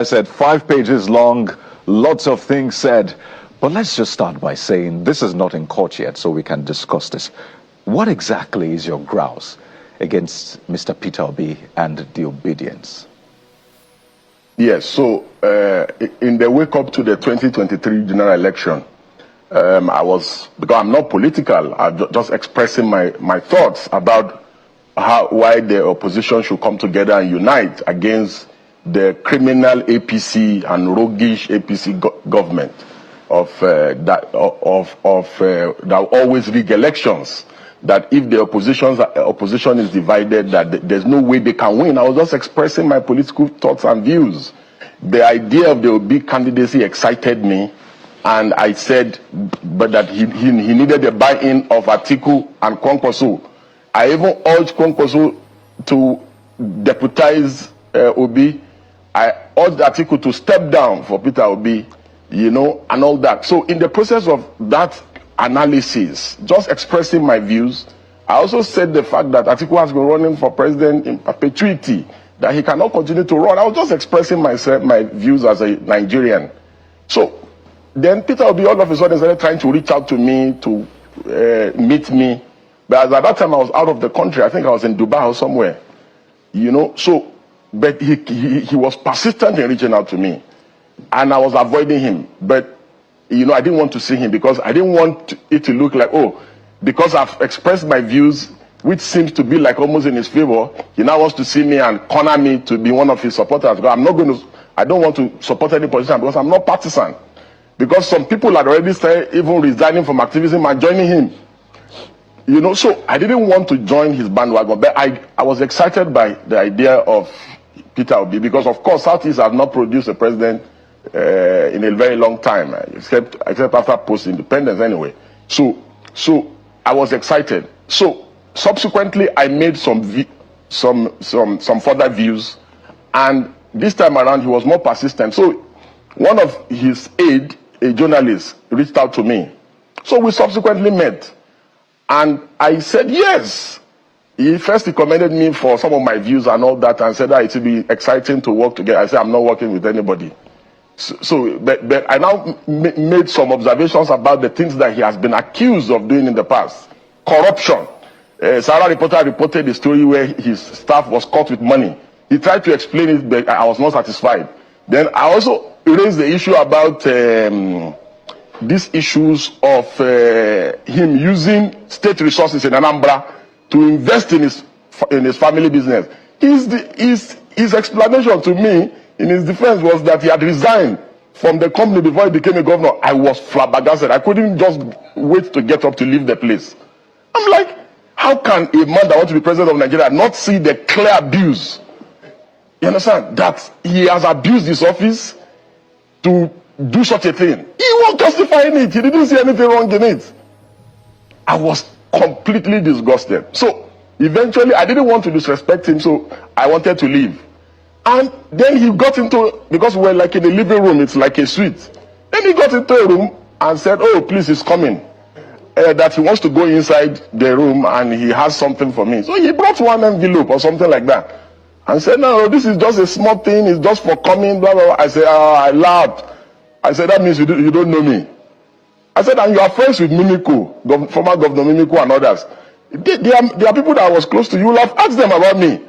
I said 5 pages long, lots of things said. But let's just start by saying this is not in court yet, so we can discuss this. What exactly is your grouse against Mr. Peter Obi and the obedience? Yes, so in the wake up to the 2023 general election, because I'm not political, I'm just expressing my thoughts about why the opposition should come together and unite against the criminal APC and roguish APC government that always rig elections. That if the opposition is divided, that there's no way they can win. I was just expressing my political thoughts and views. The idea of the Obi candidacy excited me, and I said, but that he needed the buy-in of Atiku and Kwankwaso. I even urged Kwankwaso to deputize Obi. I urged Atiku to step down for Peter Obi, and all that. So in the process of that analysis, just expressing my views, I also said the fact that Atiku has been running for president in perpetuity, that he cannot continue to run. I was just expressing my views as a Nigerian. So then Peter Obi all of a sudden started trying to reach out to me to meet me. But at that time I was out of the country. I think I was in Dubai or somewhere. So, but he was persistent in reaching out to me. And I was avoiding him. But I didn't want to see him because I didn't want it to look like, because I've expressed my views, which seems to be like almost in his favor, he now wants to see me and corner me to be one of his supporters. I don't want to support any position because I'm not partisan. Because some people had already started even resigning from activism and joining him. So I didn't want to join his bandwagon. But I was excited by the idea of Peter Obi because, of course, Southeast has not produced a president in a very long time, except after post-independence anyway. So I was excited. So subsequently, I made some further views, and this time around he was more persistent. So one of his aides, a journalist, reached out to me. So we subsequently met, and I said yes. He commended me for some of my views and all that, and said that it would be exciting to work together. I said I'm not working with anybody. But I now made some observations about the things that he has been accused of doing in the past. Corruption. Sarah reporter reported the story where his staff was caught with money. He tried to explain it, but I was not satisfied. Then I also raised the issue about these issues of him using state resources in Anambra to invest in his family business. His explanation to me in his defense was that he had resigned from the company before he became a governor. I was flabbergasted. I couldn't just wait to get up to leave the place. I'm like, how can a man that wants to be president of Nigeria not see the clear abuse? You understand? That he has abused his office to do such a thing. He was justifying it. He didn't see anything wrong in it. I was completely disgusted. So eventually I didn't want to disrespect him, so I wanted to leave. And then he got into, because we're like in the living room, it's like a suite. Then he got into a room and said, please, he's coming. That he wants to go inside the room and he has something for me. So he brought one envelope or something like that. And said, no, this is just a small thing, it's just for coming, blah, blah, blah. I said, I laughed. I said, that means you don't know me. I said, and you are friends with Mimiko, former Governor Mimiko and others. There are people that I was close to. You will have asked them about me.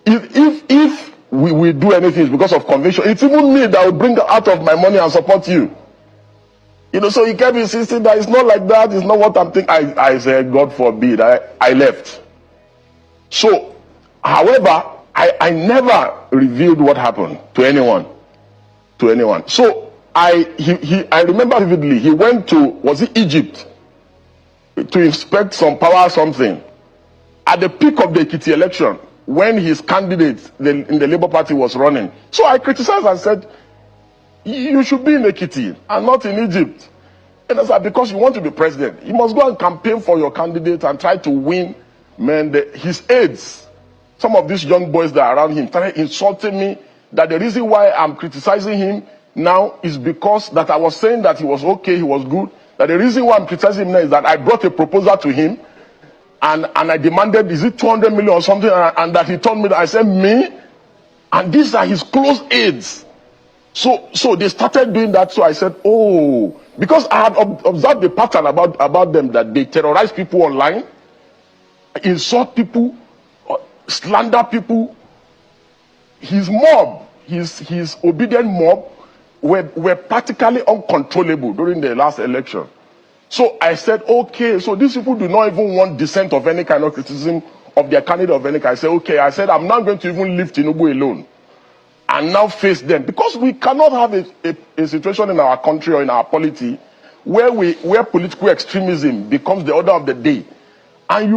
If we do anything because of conviction, it's even me that will bring out of my money and support you. So he kept insisting that it's not like that, it's not what I'm thinking. I said, God forbid, I left. So, however, I never revealed what happened to anyone. So I remember vividly, he went to, was it Egypt, to inspect some power or something. At the peak of the Ekiti election, when his candidate in the Labour Party was running. So I criticized and said, you should be in Ekiti and not in Egypt. And I said, because you want to be president, you must go and campaign for your candidate and try to win. His aides, some of these young boys that are around him, started insulting me, that the reason why I'm criticizing him now is because that I was saying that he was okay, he was good. That the reason why I'm criticizing him now is that I brought a proposal to him and I demanded, is it 200 million or something? And that he told me that. I said, me? And these are his close aides. So they started doing that. So I said, oh, because I had observed the pattern about them, that they terrorize people online, insult people, slander people. His mob, his obedient mob, were practically uncontrollable during the last election. So I said, okay, so these people do not even want dissent of any kind of criticism of their candidate of any kind. I said, okay, I'm not going to even leave Tinubu alone and now face them, because we cannot have a situation in our country or in our polity where political extremism becomes the order of the day, and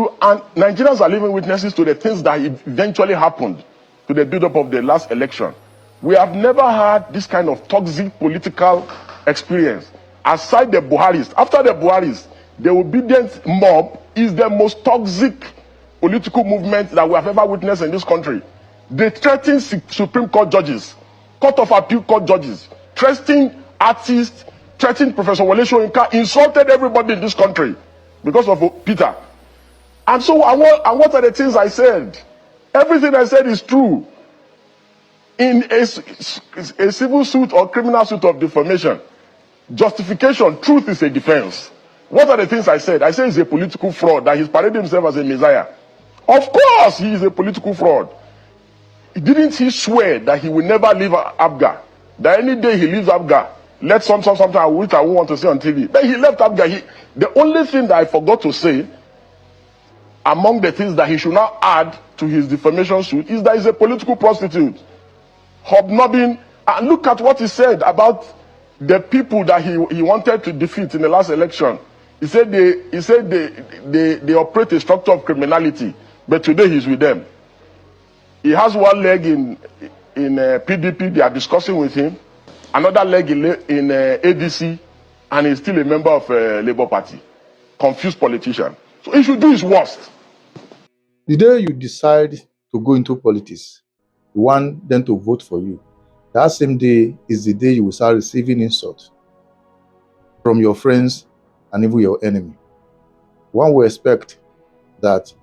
Nigerians are living witnesses to the things that eventually happened to the build-up of the last election. We have never had this kind of toxic political experience. Aside the Buharis, after the Buharis, the obedient mob is the most toxic political movement that we have ever witnessed in this country. They threaten Supreme Court judges, Court of Appeal Court judges, threatening artists, threatening Professor Wole Soyinka, insulted everybody in this country because of Peter. And so, what are the things I said? Everything I said is true. In a civil suit or criminal suit of defamation, justification, truth is a defense. What are the things I said? I said he's a political fraud, that he's parading himself as a messiah. Of course, he is a political fraud. Didn't he swear that he will never leave Abga? That any day he leaves Abga, let something which I won't want to say on TV. Then he left Abga. The only thing that I forgot to say, among the things that he should now add to his defamation suit, is that he's a political prostitute. Hobnobbing. And look at what he said about the people that he wanted to defeat in the last election. He said they operate a structure of criminality, but today he's with them. He has one leg in PDP, they are discussing with him, another leg in ADC, and he's still a member of Labour Party. Confused politician. So he should do his worst. The day you decide to go into politics, you want them to vote for you. That same day is the day you will start receiving insults from your friends and even your enemy. One will expect that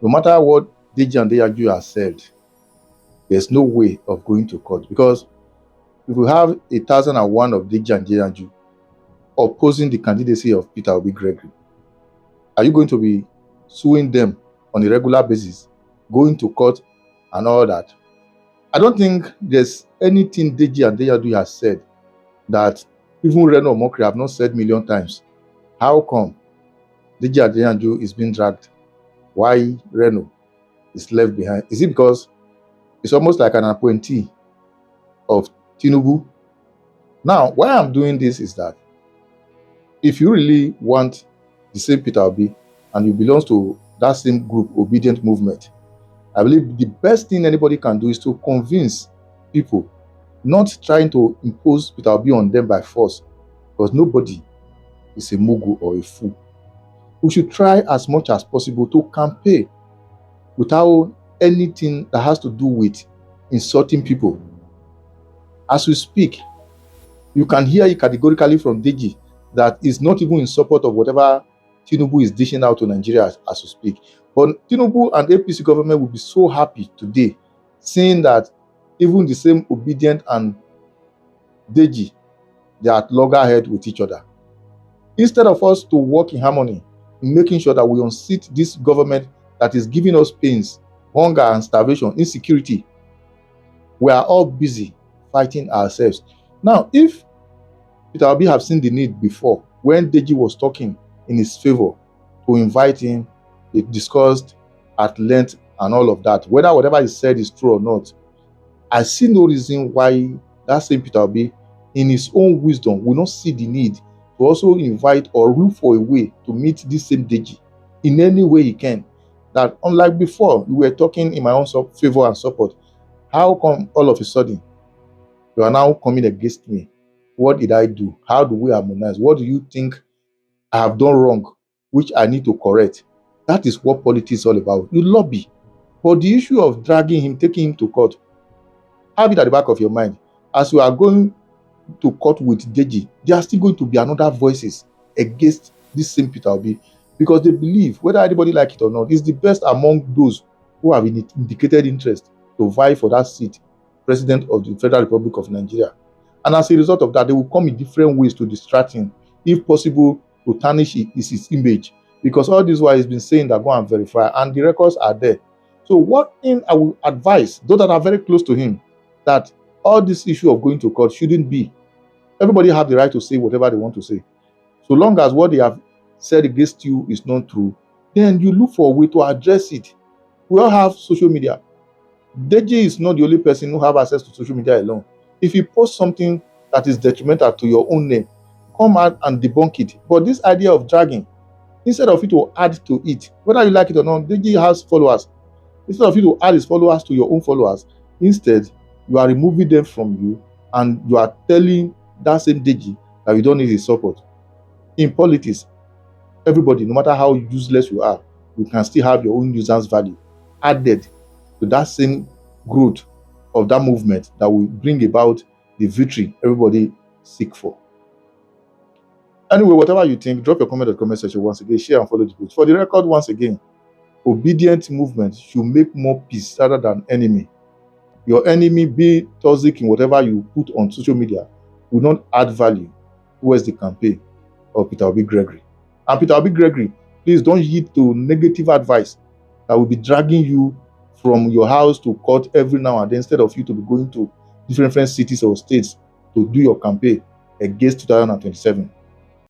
no matter what Deji and Adeyanju have said, there's no way of going to court, because if we have 1,001 of Deji and Adeyanju opposing the candidacy of Peter Obi Gregory, are you going to be suing them on a regular basis, going to court and all that? I don't think there's anything Deji and Adeyanju has said that even Reno or Mokri have not said a million times. How come Deji and Adeyanju is being dragged? Why Reno is left behind? Is it because it's almost like an appointee of Tinubu? Now, why I'm doing this is that if you really want the same Peter Obi and you belong to that same group, obedient movement, I believe the best thing anybody can do is to convince people, not trying to impose Peter Obi on them by force, because nobody is a mugu or a fool. We should try as much as possible to campaign without anything that has to do with insulting people. As we speak, you can hear it categorically from Deji that is not even in support of whatever Tinubu is dishing out to Nigeria as we speak. But Tinubu and APC government will be so happy today seeing that even the same obedient and Deji, they are at loggerhead with each other. Instead of us to work in harmony in making sure that we unseat this government that is giving us pains, hunger and starvation, insecurity, we are all busy fighting ourselves. Now, if Peter Obi have seen the need before, when Deji was talking in his favor to invite him, they discussed at length and all of that, whether whatever he said is true or not, I see no reason why that same Peter Obi, in his own wisdom, will not see the need to also invite or look for a way to meet this same Deji in any way he can. That unlike before, we were talking in my own favor and support. How come all of a sudden you are now coming against me? What did I do? How do we harmonize? What do you think I have done wrong, which I need to correct? That is what politics is all about. You lobby. But the issue of dragging him, taking him to court, have it at the back of your mind. As you are going to court with Deji, there are still going to be another voices against this same Peter Obi, because they believe, whether anybody like it or not, is the best among those who have indicated interest to vie for that seat, President of the Federal Republic of Nigeria. And as a result of that, they will come in different ways to distract him, if possible, to tarnish his image. Because all this while he's been saying that go and verify, and the records are there. So what thing I will advise those that are very close to him, that all this issue of going to court shouldn't be. Everybody have the right to say whatever they want to say. So long as what they have said against you is not true, then you look for a way to address it. We all have social media. Deji is not the only person who have access to social media alone. If you post something that is detrimental to your own name, come out and debunk it. But this idea of dragging, instead of you to add to it, whether you like it or not, Deji has followers. Instead of you to add his followers to your own followers, instead, you are removing them from you, and you are telling that same Deji that you don't need his support. In politics, everybody, no matter how useless you are, you can still have your own nuisance value added to that same growth of that movement that will bring about the victory everybody seek for. Anyway, whatever you think, drop your comment in the comment section. Once again, share and follow the page. For the record, once again, obedient movement should make more peace rather than enemy. Your enemy, be toxic in whatever you put on social media, will not add value towards the campaign of Peter Obi Gregory. And Peter Obi Gregory, please don't heed to negative advice that will be dragging you from your house to court every now and then, instead of you to be going to different cities or states to do your campaign against 2027.